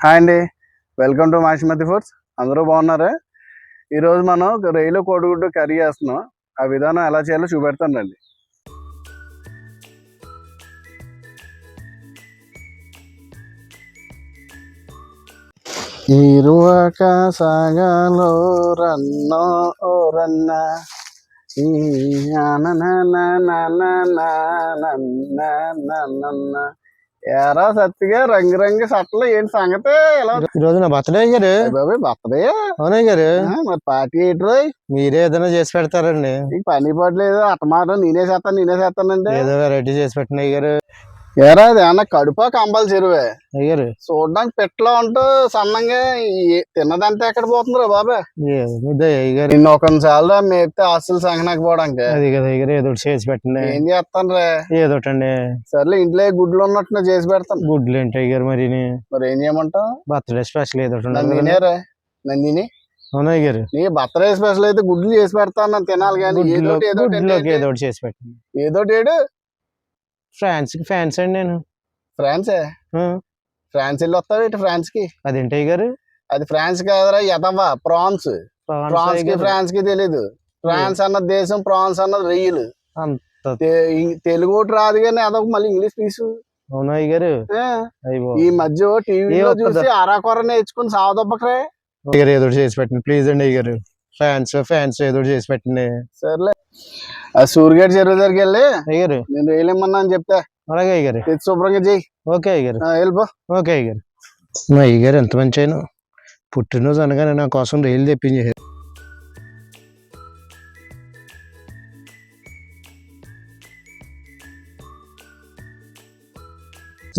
Hi అండి, welcome to మాషిమతి foods. అందరూ బాగున్నారా? ఈరోజు మనం రొయ్యలు కోడిగుడ్డు కర్రీ చేస్తున్నాం. ఆ విధానం ఎలా చేయాలో చూపెడతానండి. ఇరువక సాగలో రన్నో ఓ రన్న ఎరా సత్తిగా రంగు సట్టలు ఏంటి సంగతి? ఎలా ఈ రోజు నా బర్త్డే గారు. బాబాయ్ బర్త్డే అవునా గారు? మరి పార్టీ ఏంటి? మీరే ఏదైనా చేసి పెడతారండి. నీకు పని పడలేదు అట్టమాట నేనే చేస్తానండి. ఏదో వెరైటీ చేసి పెట్టిన అయ్యారు. ఏరా అది ఏమన్నా కడుపా కంబల్ చెరువే అయ్యారు చూడడానికి పెట్లో ఉంటూ సన్నంగా తిన్నదంటే ఎక్కడ పోతుందిరా బాబా? అయ్యారు నిన్న ఒక చాలా మేపితే ఆస్తులు సంగనాక పోవడానికి అది కదా అయ్యారు. ఏదో చేసి పెట్టండి. ఏం చేస్తాను రే? ఏదోటండి. సర్లే ఇంట్లో గుడ్లు ఉన్నట్టు చేసి పెడతాను. గుడ్లు ఏంటి అయ్యారు? మరి ఏం చేయమంటావు? బర్త్డే స్పెషల్ ఏదో నందినేరా నందిని. అవునా అయ్యారు? నీ బర్త్డే స్పెషల్ అయితే గుడ్లు చేసి పెడతాను తినాలి కానీ ఏదో చేసి పెట్టండి. ఏదోటి ఫ్రాన్స్ కి ఫ్యాన్స్ అండి నేను. ఫ్రాన్సే? ఫ్రాన్స్ వెళ్ళి వస్తావు ఫ్రాన్స్ కి? అదేంటి అయ్యారు? అది ఫ్రాన్స్ కాదురా ఎదవా, ప్రాన్స్. ఫ్రాన్స్ కి ఫ్రాన్స్ కి తెలీదు. ఫ్రాన్స్ అన్న దేశం, ప్రాన్స్ అన్నది రొయ్యలు. తెలుగు ఒకటి రాదు కానీ అదొక మళ్ళీ ఇంగ్లీష్ పీసు. అవునా అయ్యారు? ఈ మధ్య టీవీలో చూసి అరాకొర నేర్చుకుని సావదొబ్బకరే. ఏదో చేసి పెట్టండి ప్లీజ్ అండి అయ్యారు. ఫ్యాన్స్ ఏదో చేసి పెట్టండి. సర్లే ఆ సూర్యగడ్ చెరువు దగ్గరికి వెళ్ళి అయ్యారు నేను వేయలేమన్నా అని చెప్తా. అలాగే అయ్యారు. శుభ్రంగా చెయ్యి. ఓకే అయ్యారు. వెళ్ళిపో. ఓకే అయ్యారు. మా అయ్యగారు ఎంత మంచి అయినా పుట్టినరోజు అనగానే నా కోసం రైలు తెప్పించేసారు.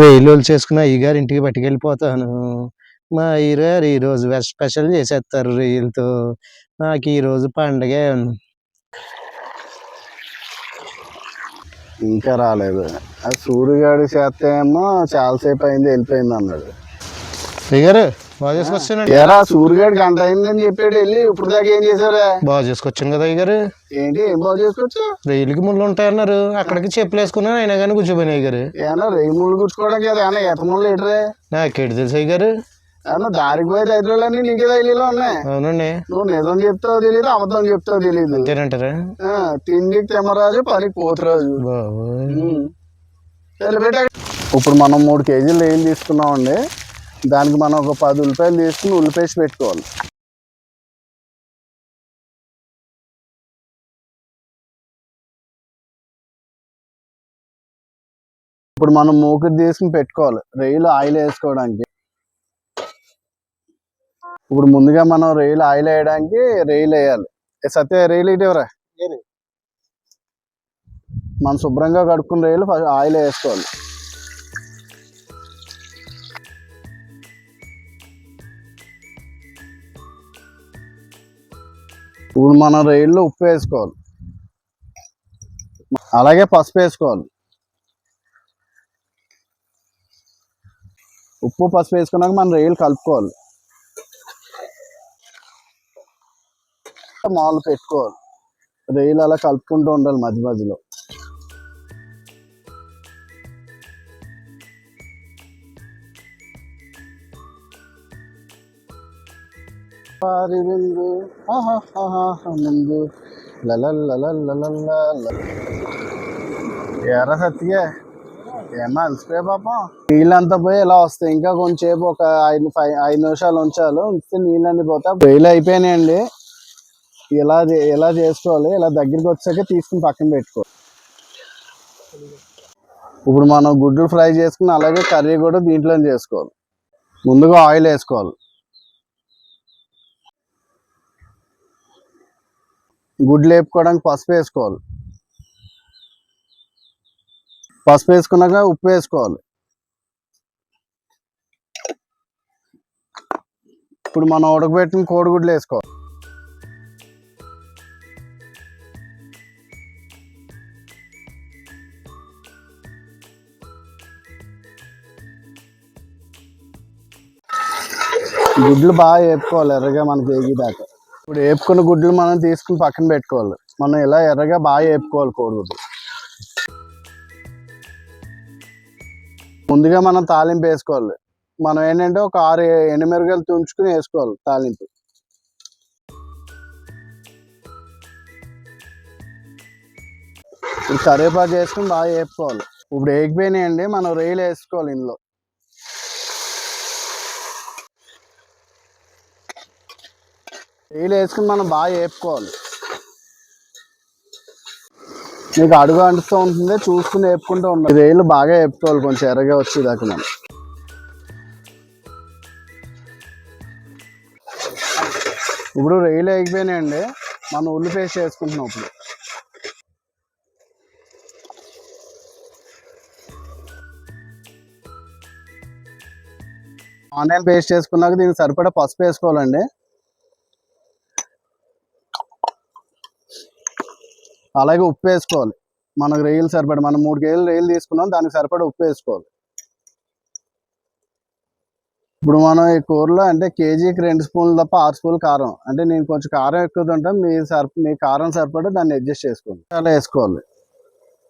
రైలు చేసుకుని అయ్యగారు ఇంటికి పట్టుకెళ్ళిపోతాను. మా అయ్యగారు ఈరోజు స్పెషల్ చేసేస్తారు రైలుతో. నాకు ఈరోజు పండగే. ఇంకా రాలేదు. ఆ సూర్యగాడి చేస్తే ఏమో చాలాసేపు అయింది వెళ్ళిపోయింది అన్నాడు. అయ్యారు బాగా చేసుకొచ్చానండి. ఏరా సూర్యగాడి గంట అయిందని చెప్పాడు వెళ్ళి ఇప్పుడు దాకా ఏం చేశారా? బాగా చేసుకొచ్చాను కదా అయ్యగారు. ఏంటి ఏం బాగా చేసుకోవచ్చు? రైలుకి ముళ్ళు ఉంటాయన్నారు, అక్కడికి చెప్పులు వేసుకున్నాను అయినా కానీ కూర్చోపోయిన అయ్యగారు. ఏమన్నా రైలు ముళ్ళు కూర్చోకోవడానికి కదా ఏమన్నా ఎత ముళ్ళు ఏంటరే? నాకేడు తెలుసు అయ్యగారు. దారికి పోయి రైతులన్నీ నీకే రైలులో ఉన్నాయి. అవునండి. నువ్వు నిజం చెప్తావు తెలియదు, అబద్ధం చెప్తావు తెలియదు. అంతేనంటారా? తిండికి తెమ్మరాజు పనికి పోతురాజు. ఇప్పుడు మనం 3 కేజీలు ఏం తీసుకున్నామండి. దానికి మనం ఒక 10 ఉల్లిపాయలు తీసుకుని ఉల్లిపేసి పెట్టుకోవాలి. ఇప్పుడు మనం మూకుడు తీసుకుని పెట్టుకోవాలి రొయ్యలు ఆయిల్ వేసుకోవడానికి. ఇప్పుడు ముందుగా మనం రొయ్యలు ఆయిల్ వేయడానికి రొయ్యలు వేయాలి. సత్య రొయ్యలు ఇటీవరా మనం శుభ్రంగా కడుక్కున్న రొయ్యలు ఆయిల్ వేసుకోవాలి. ఇప్పుడు మనం రొయ్యల్లో ఉప్పు వేసుకోవాలి, అలాగే పసుపు వేసుకోవాలి. ఉప్పు పసుపు వేసుకున్నాక మనం రొయ్యలు కలుపుకోవాలి. మామూలు పెట్టుకోవాలి. రొయ్యలు అలా కలుపుకుంటూ ఉండాలి మధ్య మధ్యలో. ఎర్ర సత్తిగా ఏమన్నా అలసిపోయా పాపం. నీళ్ళంతా పోయి ఇలా వస్తాయి. ఇంకా కొంచెంసేపు ఒక 5 నిమిషాలు ఉంచాలి. ఉంచితే నీళ్ళన్నీ పోతా. రొయ్యలు అయిపోయినాయండి. ఇలా చేసుకోవాలి. ఇలా దగ్గరికి వచ్చాక తీసుకుని పక్కన పెట్టుకోవాలి. ఇప్పుడు మనం గుడ్లు ఫ్రై చేసుకుని అలాగే కర్రీ కూడా దీంట్లో చేసుకోవాలి. ముందుగా ఆయిల్ వేసుకోవాలి. గుడ్లు వేపుకోవడానికి పసుపు వేసుకోవాలి. పసుపు వేసుకున్నాక ఉప్పు వేసుకోవాలి. ఇప్పుడు మనం ఉడకబెట్టిన కోడిగుడ్లు వేసుకోవాలి. గుడ్లు బాగా వేపుకోవాలి ఎర్రగా మనకి వేగిదాకా. ఇప్పుడు వేపుకున్న గుడ్లు మనం తీసుకుని పక్కన పెట్టుకోవాలి. మనం ఇలా ఎర్రగా బాగా వేపుకోవాలి కోడిగుడ్లు. ముందుగా మనం తాలింపు వేసుకోవాలి. మనం ఏంటంటే ఒక 6 ఎండుమిరపకాయలు తుంచుకుని వేసుకోవాలి తాలింపు. ఇప్పుడు కరివేపాకు వేసుకుని బాగా వేపుకోవాలి. ఇప్పుడు వేగిపోయినాయండి, మనం రొయ్యలు వేసుకోవాలి ఇందులో. రొయ్యలు వేసుకుని మనం బాగా వేపుకోవాలి. మీకు అడుగు అంటుతూ ఉంటుంది, చూసుకుని వేపుకుంటూ ఉండాలి. రొయ్యలు బాగా వేపుకోవాలి, కొంచెం ఎర్రగా వచ్చేదాకా మనం. ఇప్పుడు రొయ్యలు వేగిపోయినాయండి, మనం ఉల్లి పేస్ట్ వేసుకుంటున్నాం. ఇప్పుడు ఆనియన్ పేస్ట్ వేసుకున్నాక దీనికి సరిపడా పసుపు వేసుకోవాలండి. అలాగే ఉప్పు వేసుకోవాలి. మనకు రొయ్యలు సరిపడా, మనం 3 కేజీలు రొయ్యలు తీసుకున్నాం, దానికి సరిపడా ఉప్పు వేసుకోవాలి. ఇప్పుడు మనం ఈ కూరలో అంటే కేజీకి 2 స్పూన్లు తప్ప 6 స్పూన్లు కారం, అంటే నేను కొంచెం కారం ఎక్కువ తింటాం, మీ కారం సరిపడా దాన్ని అడ్జస్ట్ చేసుకోండి. అలా వేసుకోవాలి.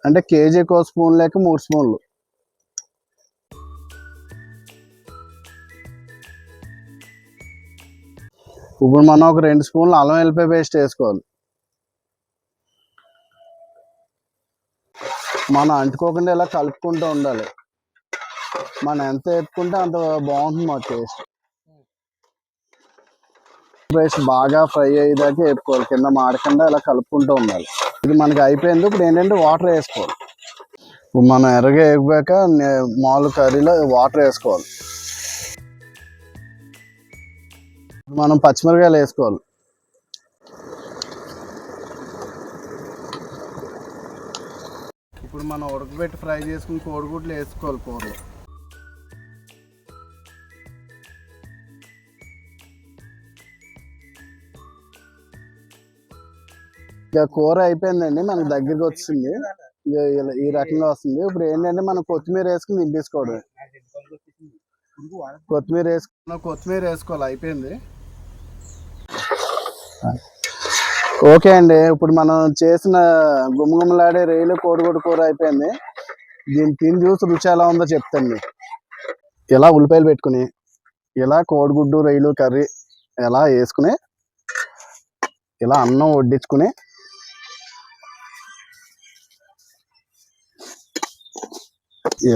అంటే కేజీకి 1 స్పూన్ లేక 3 స్పూన్లు. ఇప్పుడు మనం ఒక 2 స్పూన్లు అల్లం వెల్లిపాయ పేస్ట్ వేసుకోవాలి. మనం అంటుకోకుండా ఇలా కలుపుకుంటూ ఉండాలి. మనం ఎంత వేపుకుంటే అంత బాగుంటుంది మా టేస్ట్. పేస్ట్ బాగా ఫ్రై అయ్యేదాకా వేపుకోవాలి, కింద మాడకుండా ఇలా కలుపుకుంటూ ఉండాలి. ఇది మనకి అయిపోయింది. ఇప్పుడు ఏంటంటే వాటర్ వేసుకోవాలి. ఇప్పుడు మనం ఎర్రగా వేగాక మామూలు కర్రీలో వాటర్ వేసుకోవాలి. మనం పచ్చిమిరకాయలు వేసుకోవాలి. ఇప్పుడు మనం ఉడకబెట్టి ఫ్రై చేసుకుని కోడిగుడ్లు వేసుకోవాలి కూరలో. ఇక కూర అయిపోయిందండి, మనకు దగ్గరికి వచ్చింది. ఇక ఈ రకంగా వస్తుంది. ఇప్పుడు ఏంటంటే మనం కొత్తిమీర వేసుకుని దింపేసుకోవడం. కొత్తిమీర వేసుకోవాలి. అయిపోయింది. ఓకే అండి, ఇప్పుడు మనం చేసిన గుమగుమలాడే రొయ్యలు కోడిగుడ్డు కూర అయిపోయింది. దీన్ని తిని చూసి రుచి ఎలా ఉందో చెప్తాను మీకు. ఇలా ఉల్లిపాయలు పెట్టుకుని ఇలా కోడిగుడ్డు రొయ్యలు కర్రీ ఎలా వేసుకుని ఇలా అన్నం వడ్డించుకుని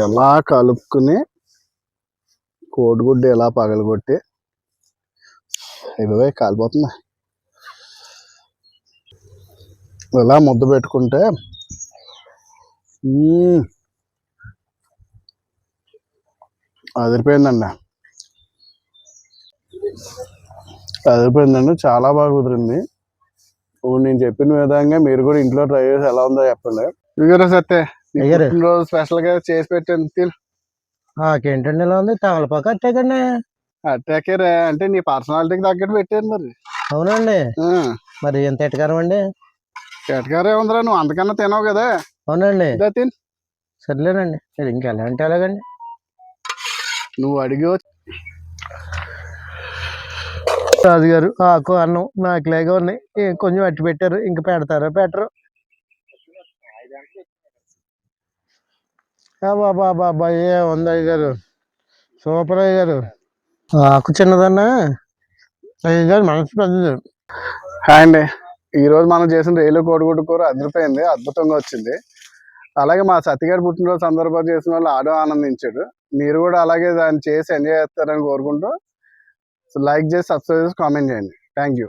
ఎలా కలుపుకుని కోడిగుడ్డు ఎలా పగలగొట్టి ఇవే కాలిపోతుంది ఇలా ముద్ద పెట్టుకుంటే అదిరిపోయిందండి, చాలా బాగా కుదిరింది. ఇప్పుడు నేను చెప్పిన విధంగా మీరు కూడా ఇంట్లో ట్రై చేసి ఎలా ఉందో చెప్పండి. ఇదిగోరా సత్తే, రోజు స్పెషల్ గా చేసి పెట్టాను, తిను. ఏంటండి ఇలా ఉంది? తమలపాకు అట్టాకండి. అట్టాకేరా అంటే నీ పర్సనాలిటీకి తగ్గట్టు పెట్టాను మరి. అవునండి, మరి ఎంత ఎటకారం అండి? ఎటకారే ఉందిరా, నువ్వు అంతకన్నా తినవు కదా. అవునండి, తిను. సర్లేనండి, ఇంకెలా అంటే ఎలాగండి? నువ్వు అడిగి రాజుగారు ఆకు అన్నం నాకులాగా ఉన్నాయి, కొంచెం అట్టి పెట్టారు, ఇంక పెడతారో పెట్టరు. బాబా ఏ ఉంది అయ్య గారు, సూపర్ అయ్య గారు. ఆకు చిన్నదన్నా, అయ్య గారు మనసు పెద్దది. హాయ్ అండి, ఈరోజు మనం చేసిన రొయ్యలు కోడిగుడ్డు కూర అదిరిపోయింది, అద్భుతంగా వచ్చింది. అలాగే మా సత్తిగారి పుట్టినరోజు సందర్భంగా చేసిన వాళ్ళు ఆడో ఆనందించాడు. మీరు కూడా అలాగే దాన్ని చేసి ఎంజాయ్ చేస్తారని కోరుకుంటూ లైక్ చేసి సబ్స్క్రైబ్ చేసి కామెంట్ చేయండి. Thank you.